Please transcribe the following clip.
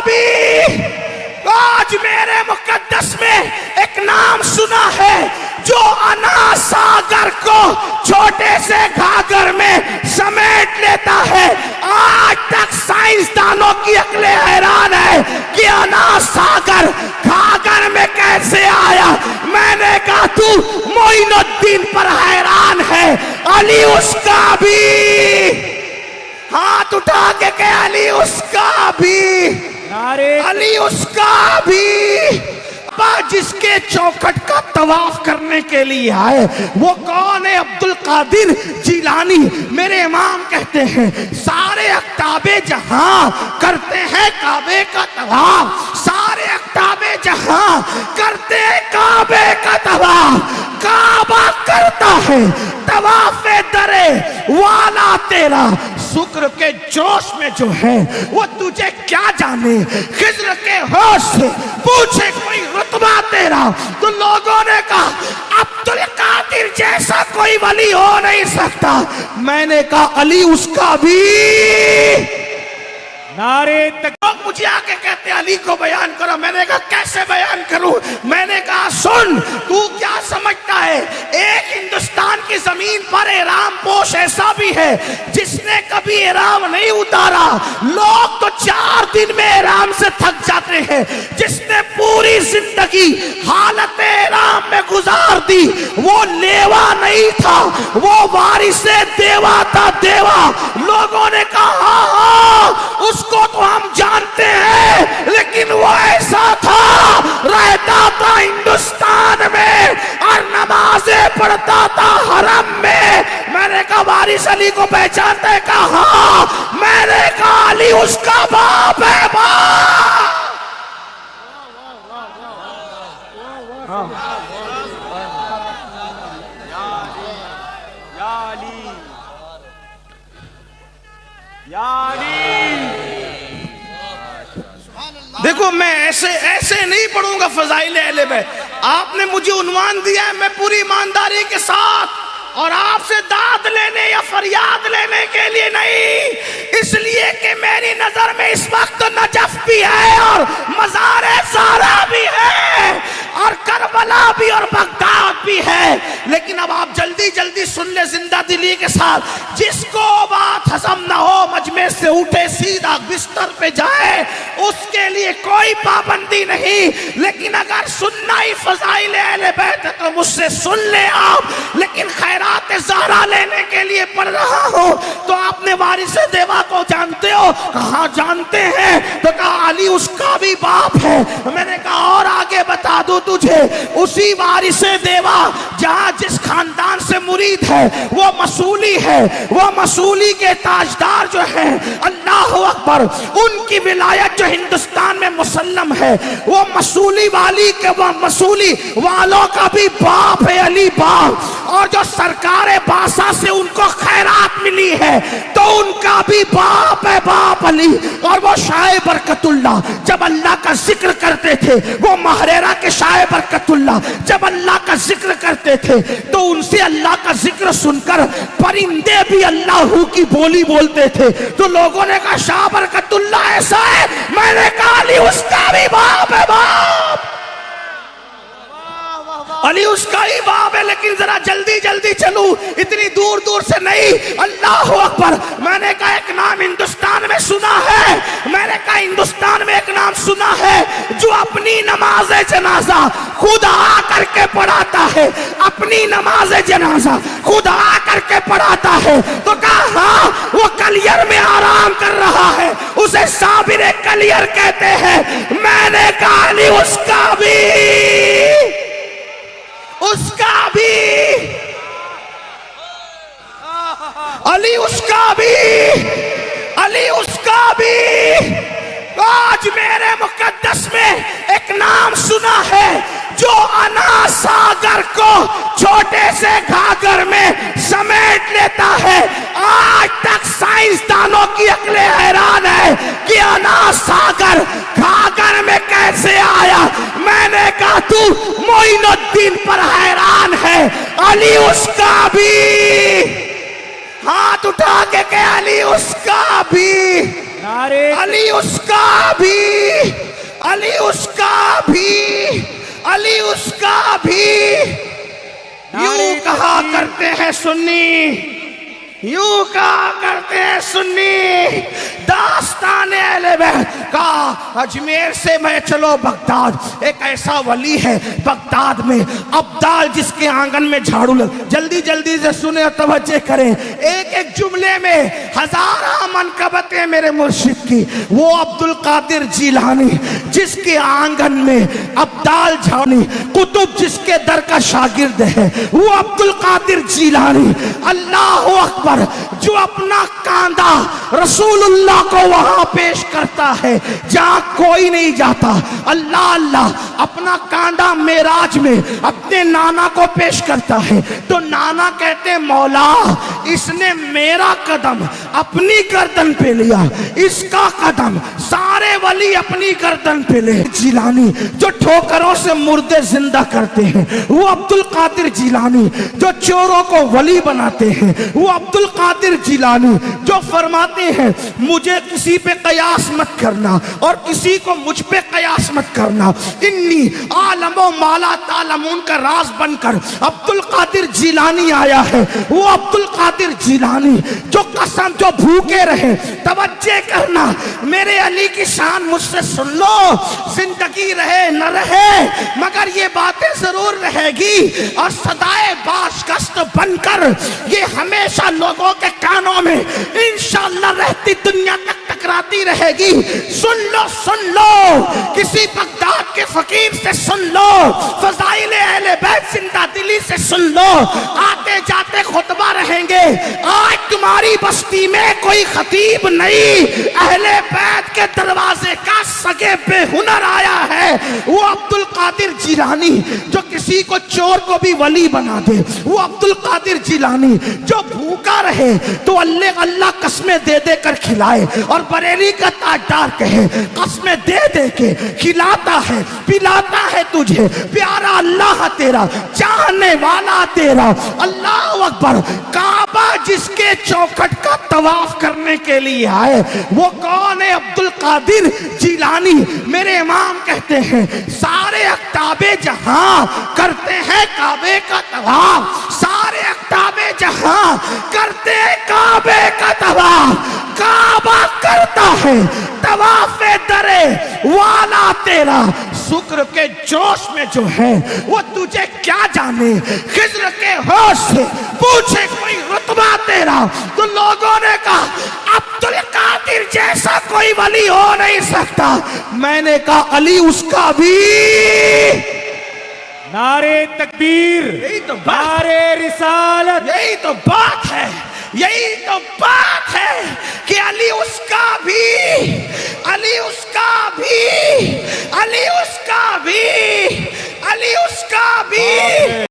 بھی آج میرے مقدس میں ایک نام سنا ہے جو انا ساگر کو چھوٹے سے گھاگر میں سمیٹ لیتا ہے. آج تک سائنسدانوں کی عقلیں حیران ہے کہ انا ساگر گھاگر میں کیسے آیا. میں نے کہا تو معین الدین پر حیران ہے, علی اس کا بھی. ہاتھ اٹھا کے کہ علی اس کا بھی, علی اس کا بھی. جس کے چوکھٹ کا طواف کرنے کے لیے آئے وہ کون ہے؟ عبد القادر جیلانی. میرے امام کہتے ہیں سارے اقطاب جہاں کرتے ہیں کعبے کا طواف, سارے اقطاب جہاں کرتے ہیں کعبے کا طواف. کعبہ کرتا ہے طواف درے والا تیرا. شکر کے جوش میں جو ہے وہ تجھے کیا جانے, خضر کے ہوش سے پوچھے کوئی رتبہ تیرا. تو لوگوں نے کہا عبد القادر جیسا کوئی ولی ہو نہیں سکتا. میں نے کہا علی اس کا بھی. نعرے تک مجھے آکے کہتے علی کو بیان کرو. میں نے کہا کیسے بیان کروں؟ میں نے کہا سن, تو کیا سمجھتا ہے ایک ہندوستان کی زمین پر احرام پوش ایسا بھی ہے جس نے کبھی احرام نہیں اتارا. لوگ تو 4 دن میں احرام سے تھک جاتے ہیں. جس نے پوری زندگی حالت احرام میں گزار دی وہ لیوا نہیں تھا, وہ وارث دیوا تھا. دیوا. لوگوں نے کہا ہاں اس کو تو ہم جانتے ہیں لیکن وہ ایسا تھا, رہتا تھا ہندوستان میں اور نمازیں پڑھتا تھا حرم میں. میں نے کہا وارث علی کو پہچانتے ہیں؟ کہا ہاں. میں نے کہا علی اس کا باپ ہے. باپ دیکھو میں ایسے نہیں پڑھوں گا فضائل اہل بیت. آپ نے مجھے عنوان دیا ہے, میں پوری ایمانداری کے ساتھ اور آپ سے داد لینے یا فریاد لینے کے لیے نہیں, اس لیے کہ میری نظر میں اس وقت نجف بھی ہے اور مزار زہرا بھی ہے اور کربلا بھی اور بغداد بھی ہے. لیکن اب آپ جلدی جلدی سن لے زندہ دلی کے ساتھ. جس کو بات ہضم نہ ہو مجمع سے اٹھے سیدھا بستر پہ جائے, اس کے لیے کوئی پابندی نہیں. لیکن اگر سننا ہی فضائل اہل بیت ہے تو مجھ سے سن لے آپ. لیکن خیرات زہرا لینے کے لیے پڑھ رہا ہوں. تو آپ نے وارث دیوا کو جانتے ہو؟ کہاں جانتے ہیں. تو کہا علی اس کا بھی باپ ہے. میں نے کہا اور آگے بتا دوں تجھے, اسی وارث دیوا جہاں جس خاندان سے مرید ہے وہ مسئولی ہے, وہ مسئولی کے تاجدار جو ہے, اللہ اکبر, ان کی ولایت جو ہندوستان میں مسلم ہے, وہ مسئولی والی کے وہ مسئولی والوں کا بھی باپ ہے علی باپ. اور جو سرکار باسا سے ان کو خیرات ملی ہے تو ان کا بھی باپ ہے باپ علی. اور وہ شاہ برکت اللہ جب اللہ کا ذکر کرتے تھے, وہ مہریرہ کے شاہ برکت اللہ جب اللہ کا ذکر کرتے تھے تو ان سے اللہ کا ذکر سن کر پرندے بھی اللہ کی بولی بولتے تھے. تو لوگوں نے کہا شاہ برکت اللہ ایسا ہے. میں نے کہا علی اس کا بھی باپ ہے باپ, علی اس کا ہی باپ ہے. لیکن ذرا جلدی جلدی چلوں, اتنی دور دور سے نہیں. اللہ اکبر. میں نے کہا ایک نام ہندوستان میں سنا ہے, میں نے کہا ہندوستان میں ایک نام سنا ہے جو اپنی نماز جنازہ خود آ کر کے پڑھاتا ہے, اپنی نماز جنازہ خود آ کر کے پڑھاتا ہے. تو کہا ہاں وہ کلیر میں آرام کر رہا ہے, اسے صابر کلیر کہتے ہیں. میں نے کہا علی اس کا بھی, اس کا بھی, علی اس کا بھی, علی اس کا بھی. آج میرے مقدس میں ایک نام سنا ہے جو انا ساگر کو چھوٹے سے گھاگر میں سمیٹ لیتا ہے. آج تک سائنسدانوں کی عقلیں حیران ہے کہ انا ساگر گھاگر میں کیسے آیا. میں نے کہا تو معین الدین پر حیران ہے, علی اس کا بھی. ہاتھ اٹھا کے کہ علی اس کا بھی. علی اس کا بھی، علی اس کا بھی، علی اس کا بھی. یوں کہا کرتے ہیں سنی، یوں کہا کرتے ہیں سنی، داستان اہل بیت کا اجمیر سے میں چلو بغداد. ایک ایسا ولی ہے بغداد میں، ابدال جس کے آنگن میں جھاڑو لگ. جلدی جلدی سے سنیں اور توجہ کریں، ایک ایک جملے میں ہزارہ منقبتیں میرے مرشد کی. وہ عبد القادر جیلانی جس کے آنگن میں ابدال جھاڑو، قطب جس کے در کا شاگرد ہے وہ عبد القادر جیلانی. اللہ اکبر، جو اپنا کاندھا رسول اللہ کو وہاں پیش کرتا ہے جہاں کوئی نہیں جاتا. اللہ اللہ، اپنا کاندھا معراج میں اپنے نانا کو پیش کرتا ہے تو نانا کہتے ہیں مولا اس نے میرا قدم اپنی گردن پہ لیا، اس کا قدم سارے ولی اپنی گردن پہ لے. جیلانی جو ٹھوکروں سے مردے زندہ کرتے ہیں وہ عبد القادر جیلانی، جو چوروں کو ولی بناتے ہیں وہ عبد القادر جیلانی، جو فرماتے ہیں مجھے کسی پہ قیاس مت کرنا اور کسی کو مجھ پہ قیاس مت کرنا. انی عالم و مالا تعلمون کا راز بن کر عبد القادر جیلانی آیا ہے. وہ عبد القادر جیلانی جو قسم، جو بھوکے رہے. توجہ کرنا، میرے علی کی شان مجھ سے سن لو. زندگی رہے نہ رہے مگر یہ باتیں ضرور رہے گی اور صدائے باشکست بن کر یہ ہمیشہ لوگوں کے کانوں میں انشاءاللہ رہتی دنیا تک ٹکراتی رہے گی. سن لو، سن لو، کسی بغداد کے فقیر سے سن لو، فضائل اہل بیت زندہ دلی سے سن لو. آتے جاتے خطبہ رہیں گے. آج تمہاری بستی میں کوئی خطیب نہیں، اہل بیت کے دروازے کا سگے بے ہنر آیا ہے. وہ عبد القادر جیلانی جو کسی کو چور کو بھی ولی بنا دے. وہ عبد القادر جیلانی جو بھوکا رہے تو اللہ اللہ قسمیں دے دے کر کھلائے اور بریلی کا تاجدار کہے قسمیں دے دے کے کھلاتا ہے پلاتا ہے تجھے. پیارا اللہ تیرا، چاہنے والا تیرا. اللہ اکبر. کعبہ جس کے چوکھٹ کا طواف کرنے کے لیے آئے وہ کون ہے؟ عبد القادر جیلانی. میرے امام کہتے ہیں سارے اقطاب جہاں کرتے ہیں کعبے کا طواف، سارے اقطاب جہاں کرتے ہیں کعبے کا طواف. کعبہ کرتا ہے طواف درے والا تیرا. شکر کے جوش میں جو ہے وہ تجھے کیا جانے، خضر کے ہوش سے پوچھے کوئی رتبہ تیرا. تو لوگوں نے کہا عبد القادر جیسا کوئی ولی ہو نہیں سکتا. میں نے کہا علی اس کا بھی. نعرے تکبیر، نعرے رسالت. یہی تو بات ہے، یہی تو بات ہے کہ علی اس کا بھی، علی اس کا